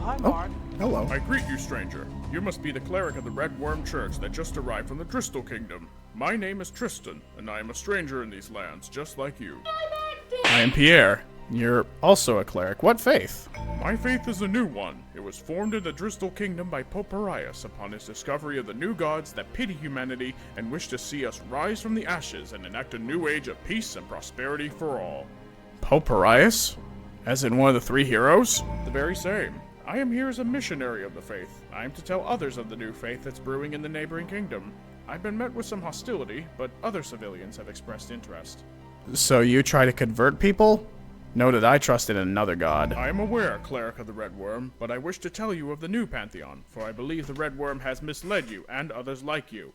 hi, Mark. Hello. I greet you, stranger. You must be the cleric of the Red Worm Church that just arrived from the Crystal Kingdom. My name is Tristan, and I am a stranger in these lands, just like you. I am Pierre. You're also a cleric. What faith? My faith is a new one. It was formed in the Crystal Kingdom by Pope Arius upon his discovery of the new gods that pity humanity and wish to see us rise from the ashes and enact a new age of peace and prosperity for all. Pope Arius? As in one of the three heroes? The very same. I am here as a missionary of the faith. I am to tell others of the new faith that's brewing in the neighboring kingdom. I've been met with some hostility, but other civilians have expressed interest. So you try to convert people? Know that I trust in another god. I am aware, cleric of the Red Worm, but I wish to tell you of the new pantheon, for I believe the Red Worm has misled you and others like you.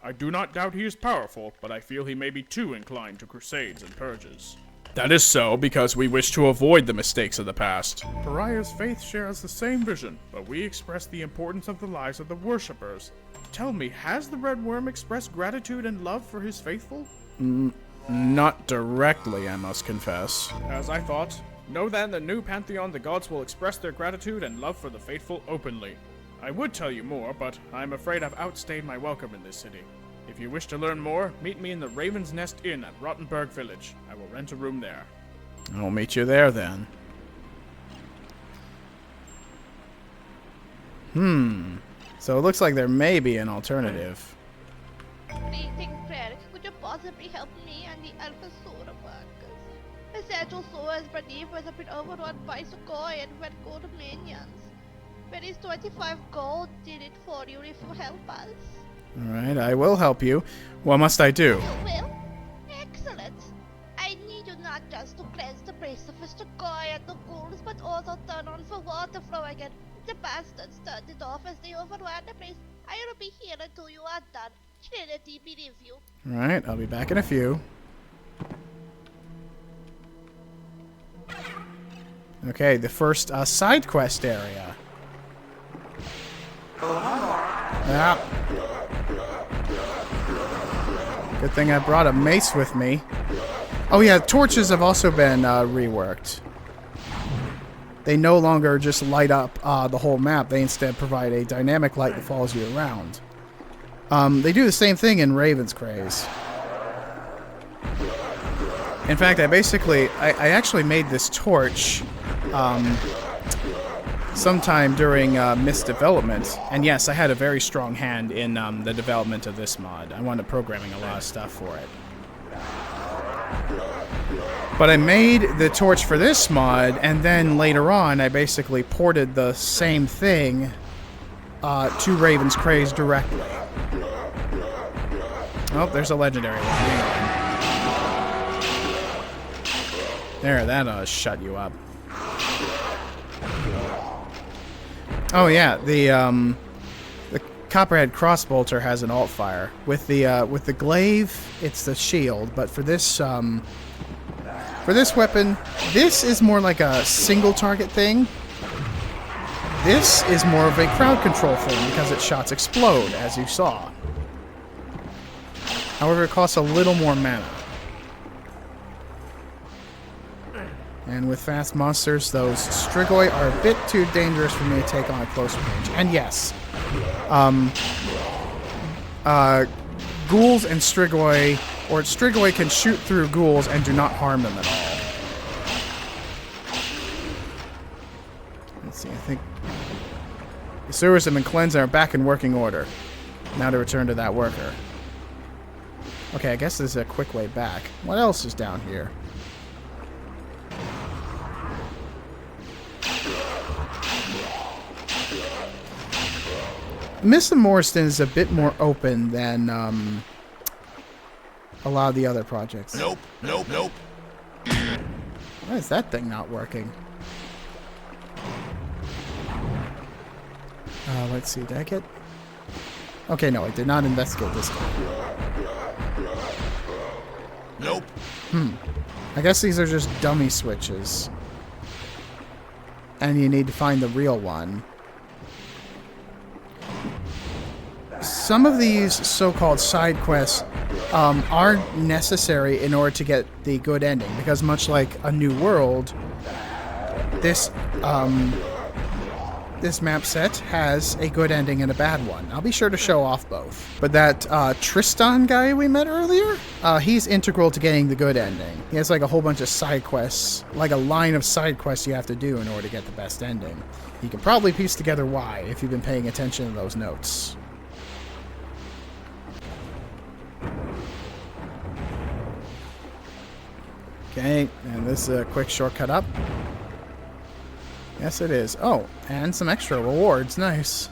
I do not doubt he is powerful, but I feel he may be too inclined to crusades and purges. That is so because we wish to avoid the mistakes of the past. Pariah's faith shares the same vision, but we express the importance of the lives of the worshippers. Tell me, has the Red Worm expressed gratitude and love for his faithful? Not directly, I must confess. As I thought. Know that in the new pantheon the gods will express their gratitude and love for the faithful openly. I would tell you more, but I'm afraid I've outstayed my welcome in this city. If you wish to learn more, meet me in the Raven's Nest Inn at Rottenburg Village. I will rent a room there. I'll meet you there then. So it looks like there may be an alternative. Greetings, cleric. Could you possibly help me and the Alpha Sora workers? The Central Sora's Bradivas have been overrun by Sukoi and Red Gold minions. Where is 25 gold did it for you if you help us? Alright, I will help you. What must I do? You will? Excellent. I need you not just to cleanse the place of Mr. Goy and the ghouls, but also turn on for water flow again. The bastards turned it off as they overran the place. I will be here until you are done. Trinity be with you. Alright, I'll be back in a few. Okay, the first side quest area. Yeah. Good thing I brought a mace with me. Oh yeah, torches have also been reworked. They no longer just light up the whole map. They instead provide a dynamic light that follows you around. They do the same thing in Raven's Craze. In fact, I actually made this torch sometime during Mist development. And yes, I had a very strong hand in the development of this mod. I wound up programming a lot of stuff for it. But I made the torch for this mod, and then later on, I basically ported the same thing to Raven's Craze directly. Oh, there's a legendary one. Hang on. There, that shut you up. Oh yeah, the Copperhead Crossbolter has an alt fire. With the glaive, it's the shield, but for this weapon, this is more like a single target thing. This is more of a crowd control thing because its shots explode, as you saw. However, it costs a little more mana. And with fast monsters, those Strigoi are a bit too dangerous for me to take on at close range. And yes, ghouls and Strigoi, or Strigoi can shoot through ghouls and do not harm them at all. Let's see, I think the sewers have been cleansed and are back in working order. Now to return to that worker. Okay, I guess there's a quick way back. What else is down here? Miss Mauristen is a bit more open than a lot of the other projects. Nope. Why is that thing not working? Let's see, did I get... Okay, no, I did not investigate this guy. Nope. I guess these are just dummy switches. And you need to find the real one. Some of these so-called side quests are necessary in order to get the good ending, because much like a new world, this this map set has a good ending and a bad one. I'll be sure to show off both. But that Tristan guy we met earlier, he's integral to getting the good ending. He has like a whole bunch of side quests, like a line of side quests you have to do in order to get the best ending. You can probably piece together why if you've been paying attention to those notes. Okay, and this is a quick shortcut up. Yes, it is. Oh, and some extra rewards. Nice.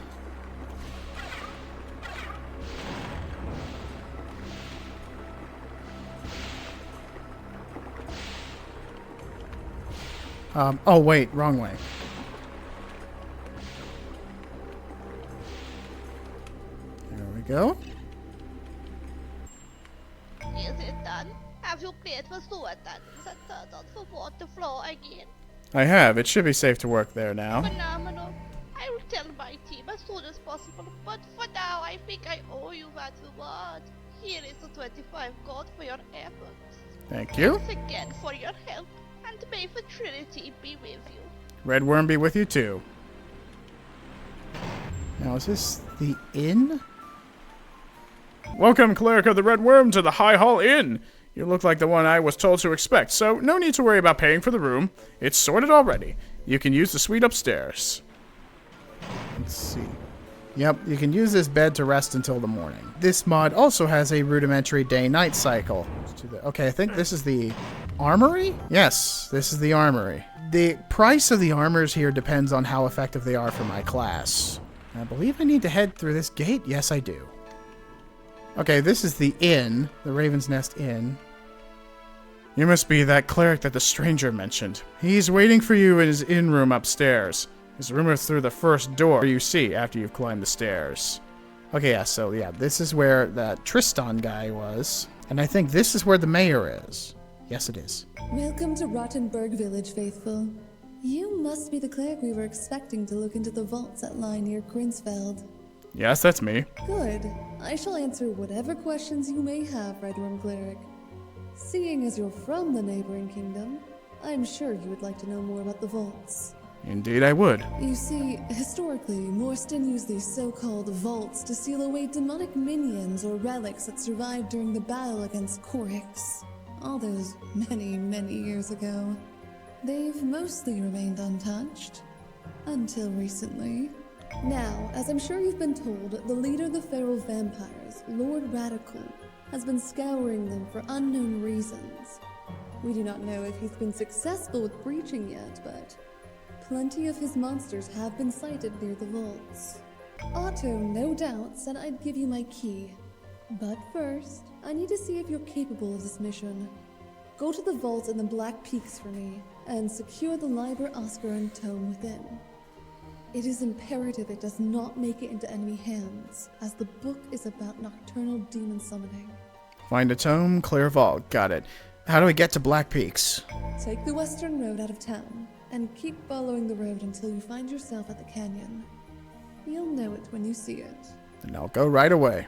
Oh, wait, wrong way. There we go. Is it done? Have you played for sword that turned out for water flow again? I have. It should be safe to work there now. Phenomenal. I will tell my team as soon as possible, but for now I think I owe you that reward. Here is the 25 gold for your efforts. Thank you. Thanks again for your help, and may the Trinity be with you. Red Worm be with you too. Now, is this the inn? Welcome, Cleric of the Red Worm, to the High Hall Inn. You look like the one I was told to expect, so no need to worry about paying for the room. It's sorted already. You can use the suite upstairs. Let's see. Yep, you can use this bed to rest until the morning. This mod also has a rudimentary day-night cycle. Okay, I think this is the armory? Yes, this is the armory. The price of the armors here depends on how effective they are for my class. I believe I need to head through this gate. Yes, I do. Okay, this is the inn, the Raven's Nest Inn. You must be that cleric that the stranger mentioned. He's waiting for you in his inn room upstairs. His room is through the first door you see after you've climbed the stairs. Okay, yeah, so yeah, this is where that Tristan guy was. And I think this is where the mayor is. Yes, it is. Welcome to Rottenburg Village, faithful. You must be the cleric we were expecting to look into the vaults that lie near Grinsfeld. Yes, that's me. Good. I shall answer whatever questions you may have, Red Worm Cleric. Seeing as you're from the neighboring kingdom, I'm sure you would like to know more about the vaults. Indeed I would. You see, historically, Mauristen used these so-called vaults to seal away demonic minions or relics that survived during the battle against Korix. All those many years ago. They've mostly remained untouched. Until recently. Now, as I'm sure you've been told, the leader of the feral vampires, Lord Radical, has been scouring them for unknown reasons. We do not know if he's been successful with breaching yet, but plenty of his monsters have been sighted near the vaults. Otto, no doubt, said I'd give you my key. But first, I need to see if you're capable of this mission. Go to the vault in the Black Peaks for me, and secure the Liber Oscar and tome within. It is imperative it does not make it into enemy hands, as the book is about nocturnal demon summoning. Find a tome, clear vault. Got it. How do we get to Black Peaks? Take the western road out of town, and keep following the road until you find yourself at the canyon. You'll know it when you see it. And I'll go right away.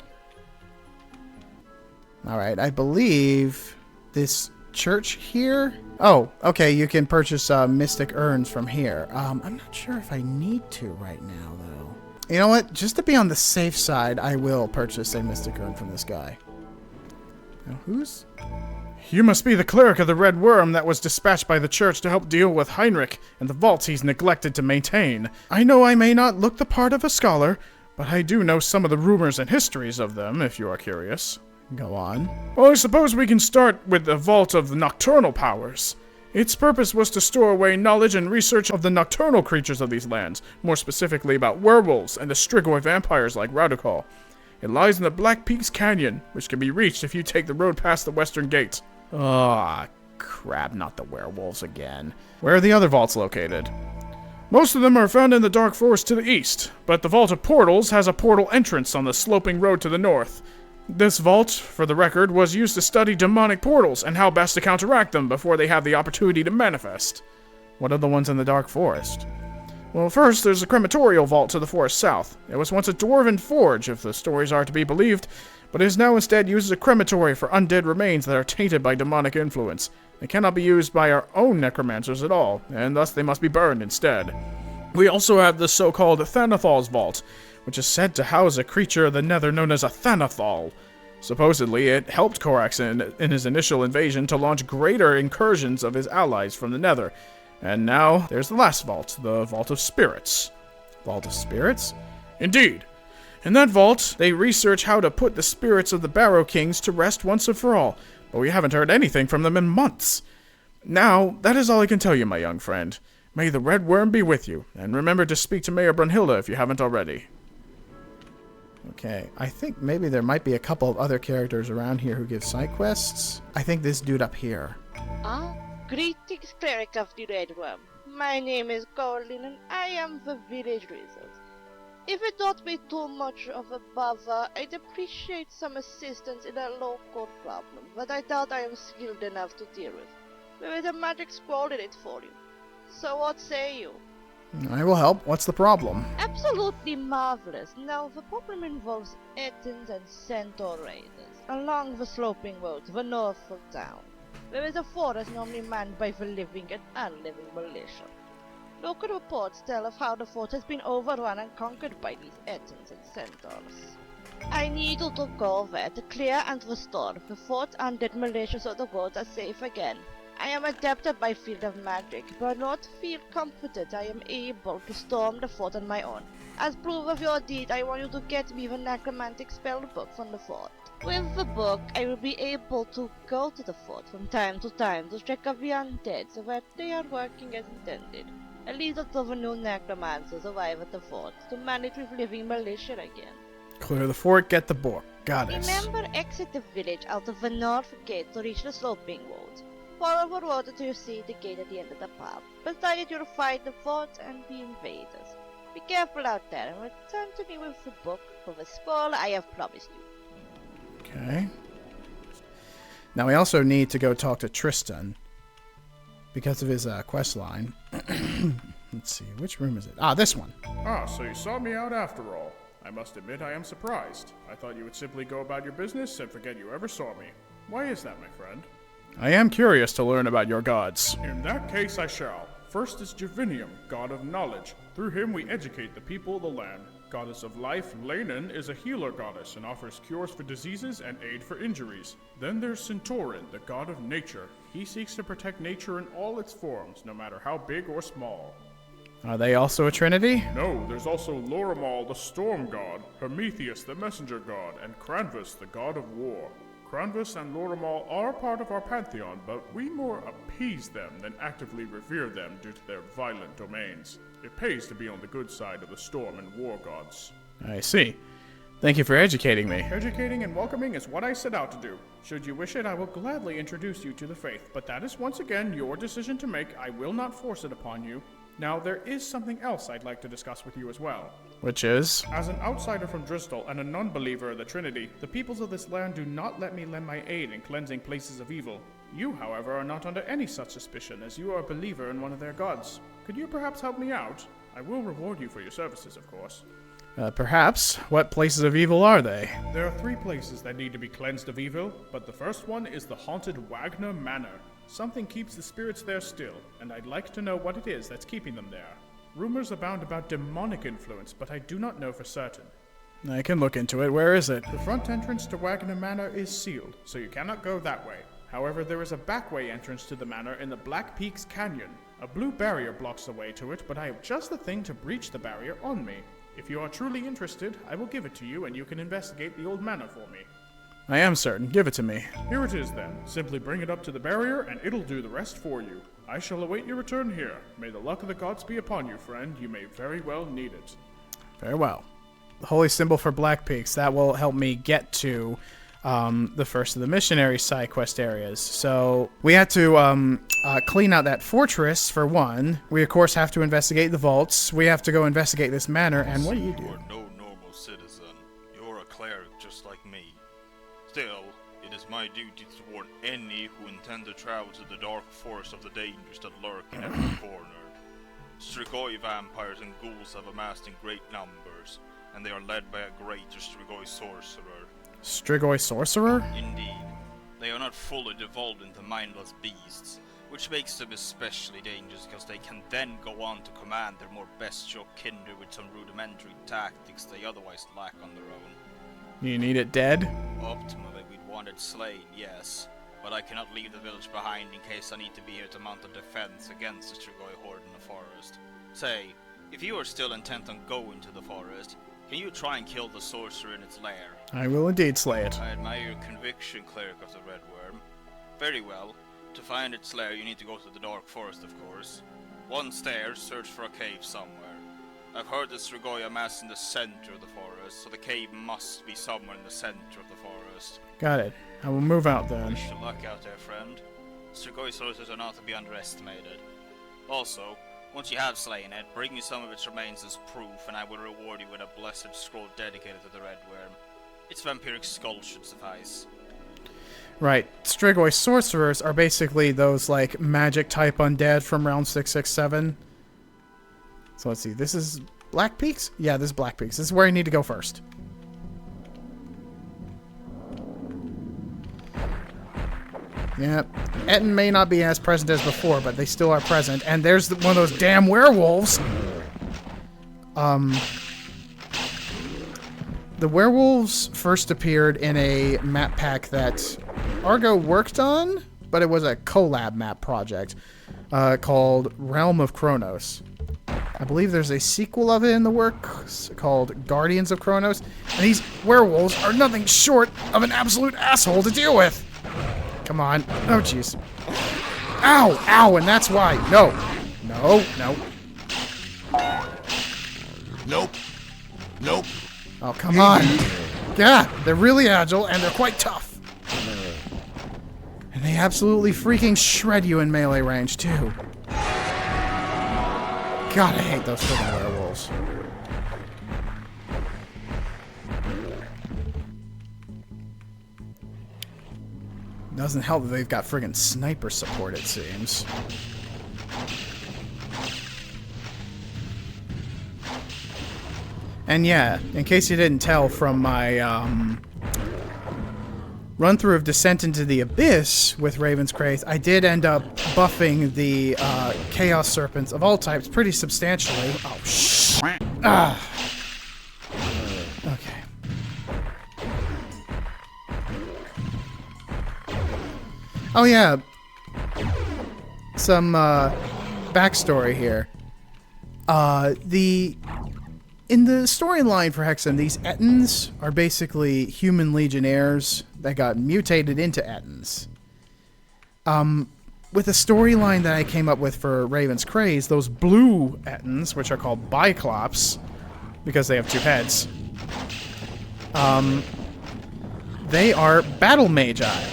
Alright, I believe this church here? Oh, okay, you can purchase mystic urns from here. I'm not sure if I need to right now, though. You know what? Just to be on the safe side, I will purchase a mystic urn from this guy. Now, who's... You must be the cleric of the Red Worm that was dispatched by the church to help deal with Heinrich and the vaults he's neglected to maintain. I know I may not look the part of a scholar, but I do know some of the rumors and histories of them, if you are curious. Go on. Well, I suppose we can start with the Vault of the Nocturnal Powers. Its purpose was to store away knowledge and research of the nocturnal creatures of these lands, more specifically about werewolves and the Strigoi vampires like Radical. It lies in the Black Peaks Canyon, which can be reached if you take the road past the western gate. Ah, crap, not the werewolves again. Where are the other vaults located? Most of them are found in the Dark Forest to the east, but the Vault of Portals has a portal entrance on the sloping road to the north. This vault, for the record, was used to study demonic portals and how best to counteract them before they have the opportunity to manifest. What are the ones in the Dark Forest? Well, first, there's the crematorial vault to the forest south. It was once a dwarven forge, if the stories are to be believed, but is now instead used as a crematory for undead remains that are tainted by demonic influence. They cannot be used by our own necromancers at all, and thus they must be burned instead. We also have the so-called Thanathal's Vault, which is said to house a creature of the Nether known as a Thanathal. Supposedly, it helped Korax in his initial invasion to launch greater incursions of his allies from the Nether. And now, there's the last vault, the Vault of Spirits. Vault of Spirits? Indeed. In that vault, they research how to put the spirits of the Barrow Kings to rest once and for all, but we haven't heard anything from them in months. Now, that is all I can tell you, my young friend. May the Red Worm be with you, and remember to speak to Mayor Brunhilde if you haven't already. Okay, I think maybe there might be a couple of other characters around here who give side quests. I think this dude up here. Greetings, cleric of the Red Worm. My name is Corlin, and I am the village wizard. If it don't be too much of a bother, I'd appreciate some assistance in a local problem, but I doubt I am skilled enough to deal with. There is a magic scroll in it for you. So what say you? I will help. What's the problem? Absolutely marvelous. Now, the problem involves Ettins and Centaur raiders along the sloping road to the north of town. There is a forest normally manned by the living and unliving militia. Local reports tell of how the fort has been overrun and conquered by these Ettins and Centaurs. I need you to go there to clear and restore the fort undead militia so the roads are safe again. I am adept at my field of magic, but not feel confident I am able to storm the fort on my own. As proof of your deed, I want you to get me the necromantic spell book from the fort. With the book, I will be able to go to the fort from time to time to check up the undead so that they are working as intended. At least until the new necromancers arrive at the fort to manage with living militia again. Clear the fort, get the book. Got it. Remember, exit the village out of the north gate to reach the sloping road. Follow the road until you see the gate at the end of the path. Beside it, you'll find the fort and the invaders. Be careful out there and return to me with the book for the scroll I have promised you. Okay. Now we also need to go talk to Tristan because of his quest line. Let's see, which room is it? Ah, this one. Ah, so you saw me out after all. I must admit I am surprised. I thought you would simply go about your business and forget you ever saw me. Why is that, my friend? I am curious to learn about your gods. In that case I shall. First is Javinium, god of knowledge. Through him we educate the people of the land. Goddess of life, Lanin, is a healer goddess and offers cures for diseases and aid for injuries. Then there's Centaurin, the god of nature. He seeks to protect nature in all its forms, no matter how big or small. Are they also a trinity? No, there's also Lorimal, the storm god, Prometheus, the messenger god, and Cranvus, the god of war. Cranvus and Lorimal are part of our pantheon, but we more appease them than actively revere them due to their violent domains. It pays to be on the good side of the storm and war gods. I see. Thank you for educating me. Educating and welcoming is what I set out to do. Should you wish it, I will gladly introduce you to the faith, but that is once again your decision to make. I will not force it upon you. Now, there is something else I'd like to discuss with you as well. Which is? As an outsider from Driscoll and a non-believer of the Trinity, the peoples of this land do not let me lend my aid in cleansing places of evil. You, however, are not under any such suspicion, as you are a believer in one of their gods. Could you perhaps help me out? I will reward you for your services, of course. Perhaps. What places of evil are they? There are 3 places that need to be cleansed of evil, but the first one is the haunted Wagner Manor. Something keeps the spirits there still, and I'd like to know what it is that's keeping them there. Rumors abound about demonic influence, but I do not know for certain. I can look into it. Where is it? The front entrance to Wagner Manor is sealed, so you cannot go that way. However, there is a backway entrance to the manor in the Black Peaks Canyon. A blue barrier blocks the way to it, but I have just the thing to breach the barrier on me. If you are truly interested, I will give it to you and you can investigate the old manor for me. I am certain. Give it to me. Here it is then. Simply bring it up to the barrier and it'll do the rest for you. I shall await your return here. May the luck of the gods be upon you, friend. You may very well need it. Very well. The holy symbol for Black Peaks. That will help me get to the first of the missionary side quest areas. So we had to clean out that fortress for one. We of course have to investigate the vaults. We have to go investigate this manor. And what do you do? You are no normal citizen. You're a cleric just like me. Still, it is my duty to warn any who intend to travel to the dark forest of the dangers that lurk in every corner. Strigoi vampires and ghouls have amassed in great numbers, and they are led by a greater Strigoi sorcerer. Strigoi sorcerer? Indeed. They are not fully devolved into mindless beasts, which makes them especially dangerous because they can then go on to command their more bestial kindred with some rudimentary tactics they otherwise lack on their own. You need it dead? Optimally, we'd want it slain, yes, but I cannot leave the village behind in case I need to be here to mount a defense against the Strigoi horde in the forest. Say, if you are still intent on going to the forest, can you try and kill the sorcerer in its lair? I will indeed slay it. I admire your conviction, Cleric of the Red Worm. Very well. To find its lair, you need to go to the Dark Forest, of course. Once there, search for a cave somewhere. I've heard the Strigoi amass in the center of the forest, so the cave must be somewhere in the center of the forest. Got it. I will move out then. Wish you luck out there, friend. Strigoi sorcerers are not to be underestimated. Also, once you have slain it, bring me some of its remains as proof, and I will reward you with a blessed scroll dedicated to the Red Worm. Its vampiric skull should suffice. Right. Strigoi sorcerers are basically those, like, magic-type undead from round 667. So let's see. This is Black Peaks? Yeah, this is Black Peaks. This is where I need to go first. Yep. Etten may not be as present as before, but they still are present. And there's one of those damn werewolves. The werewolves first appeared in a map pack that Argo worked on, but it was a collab map project called Realm of Kronos. I believe there's a sequel of it in the works called Guardians of Kronos, and these werewolves are nothing short of an absolute asshole to deal with. Come on. Oh, jeez. Ow! Ow! And that's why. No. No. No. Nope. Nope. Oh, come on. Yeah, they're really agile, and they're quite tough. And they absolutely freaking shred you in melee range, too. God, I hate those freaking werewolves. Doesn't help that they've got friggin' sniper support, it seems. And yeah, in case you didn't tell from my run-through of Descent into the Abyss with Raven's Craze, I did end up buffing the Chaos Serpents of all types pretty substantially. Oh, shh. Ah. Okay. Oh, yeah. Some backstory here. In the storyline for Hexen, these Ettins are basically human legionnaires that got mutated into Ettins. With the storyline that I came up with for Raven's Craze, those blue Ettins, which are called Biclops, because they have two heads, they are battle magi.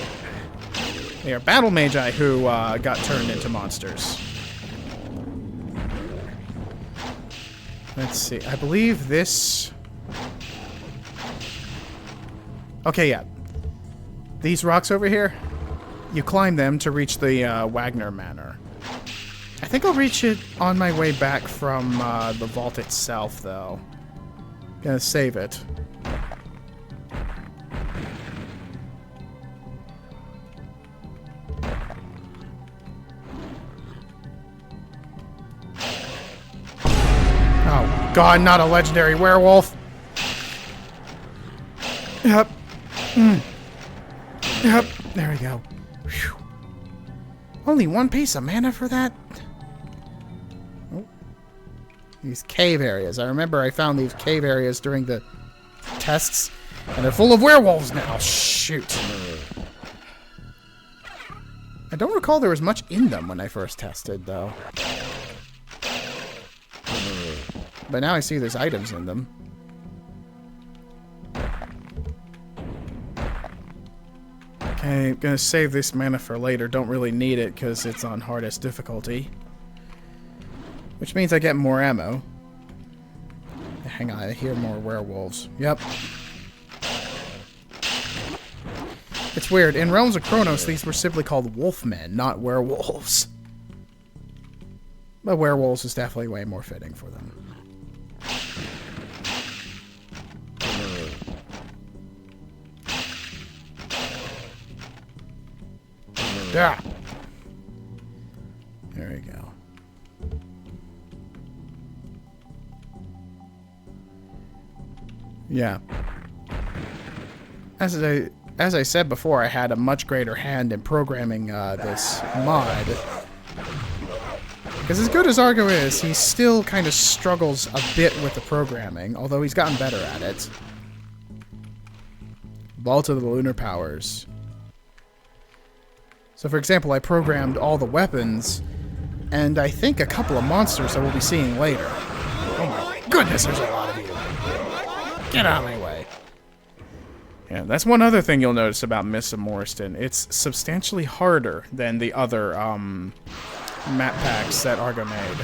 They are battle magi who got turned into monsters. Let's see. I believe this... Okay, yeah. These rocks over here, you climb them to reach the Wagner Manor. I think I'll reach it on my way back from the vault itself, though. Gonna save it. Oh, God, not a legendary werewolf. Yep. Yep, there we go. Whew. Only one piece of mana for that? Oh. These cave areas. I remember I found these cave areas during the tests, and they're full of werewolves now. Shoot. I don't recall there was much in them when I first tested, though. But now I see there's items in them. Okay, I'm gonna save this mana for later. Don't really need it because it's on hardest difficulty. Which means I get more ammo. Hang on, I hear more werewolves. Yep. It's weird. In Realms of Kronos, these were simply called wolfmen, not werewolves. But werewolves is definitely way more fitting for them. Yeah. There we go. Yeah. As I said before, I had a much greater hand in programming this mod. Because as good as Argo is, he still kind of struggles a bit with the programming, although he's gotten better at it. Vault of the Lunar Powers. So for example, I programmed all the weapons, and I think a couple of monsters that we'll be seeing later. Oh my goodness, there's a lot of you. Get out of my way. Yeah, that's one other thing you'll notice about Mists of Mauristen. It's substantially harder than the other map packs that Argo made.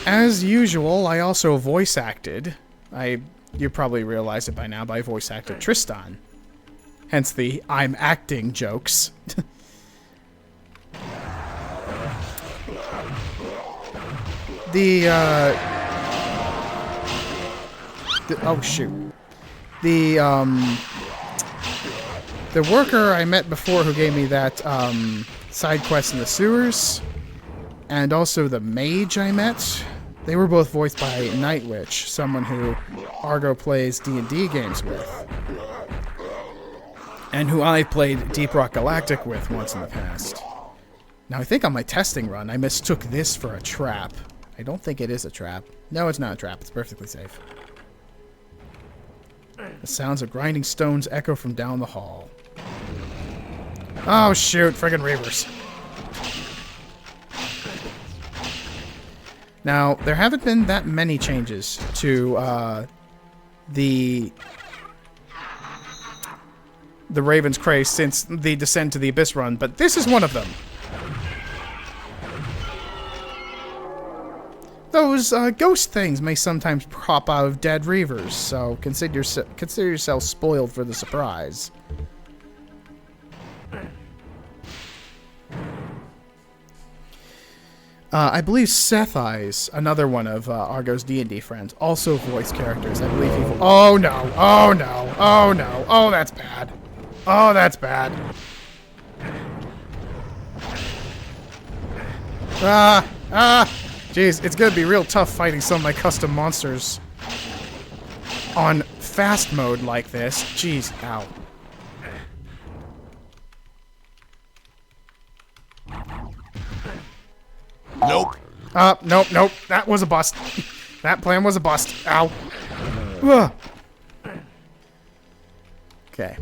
As usual, I also voice acted. You probably realize it by now, but I voice acted Tristan. Hence the I'm acting jokes. Oh shoot. The worker I met before who gave me that side quest in the sewers, and also the mage I met, they were both voiced by Night Witch, someone who Argo plays D&D games with, and who I played Deep Rock Galactic with once in the past. Now I think on my testing run I mistook this for a trap. I don't think it is a trap. No, it's not a trap. It's perfectly safe. The sounds of grinding stones echo from down the hall. Oh, shoot. Friggin' Reavers. Now, there haven't been that many changes to the Raven's Crest since the Descent to the Abyss run, but this is one of them. Those ghost things may sometimes pop out of dead reavers, so consider yourself spoiled for the surprise. I believe Seth Eyes, another one of Argo's D&D friends, also voiced characters. I believe he... Oh no! Oh no! Oh no! Oh, that's bad! Oh, that's bad! Jeez, it's gonna be real tough fighting some of my custom monsters on fast mode like this. Jeez, ow. Nope. Nope. That was a bust. That plan was a bust. Ow. Ugh. Okay.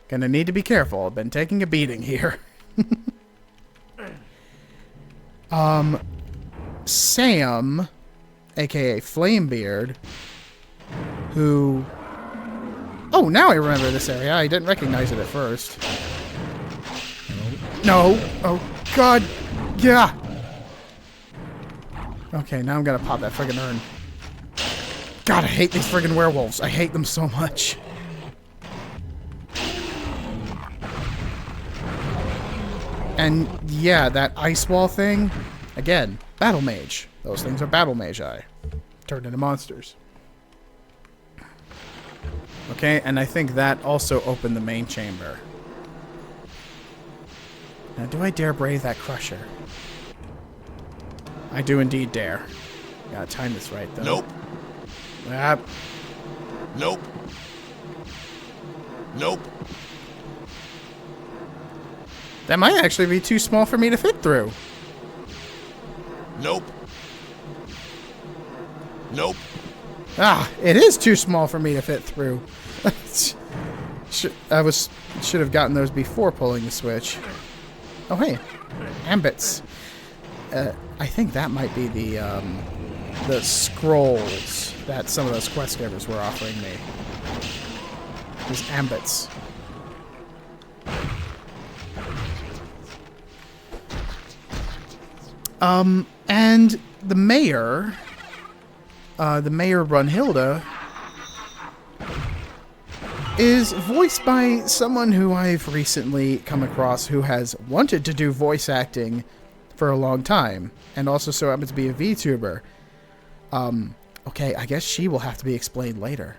Gonna need to be careful. I've been taking a beating here. Sam, aka Flamebeard, who... Oh, now I remember this area. I didn't recognize it at first. No. Oh, God. Yeah. Okay, now I'm gonna pop that friggin' urn. God, I hate these friggin' werewolves. I hate them so much. And yeah, that ice wall thing, again, battle mage. Those things are battle magi turned into monsters. Okay, and I think that also opened the main chamber. Now, do I dare brave that crusher? I do indeed dare. Gotta time this right, though. Nope. Nope. Nope. That might actually be too small for me to fit through. Nope. Nope. Ah, it is too small for me to fit through. Should have gotten those before pulling the switch. Oh, hey. Ambits. I think that might be the scrolls that some of those quest givers were offering me. These ambits. And the mayor Brunhilde, is voiced by someone who I've recently come across who has wanted to do voice acting for a long time, and also so happens to be a VTuber. Okay, I guess she will have to be explained later.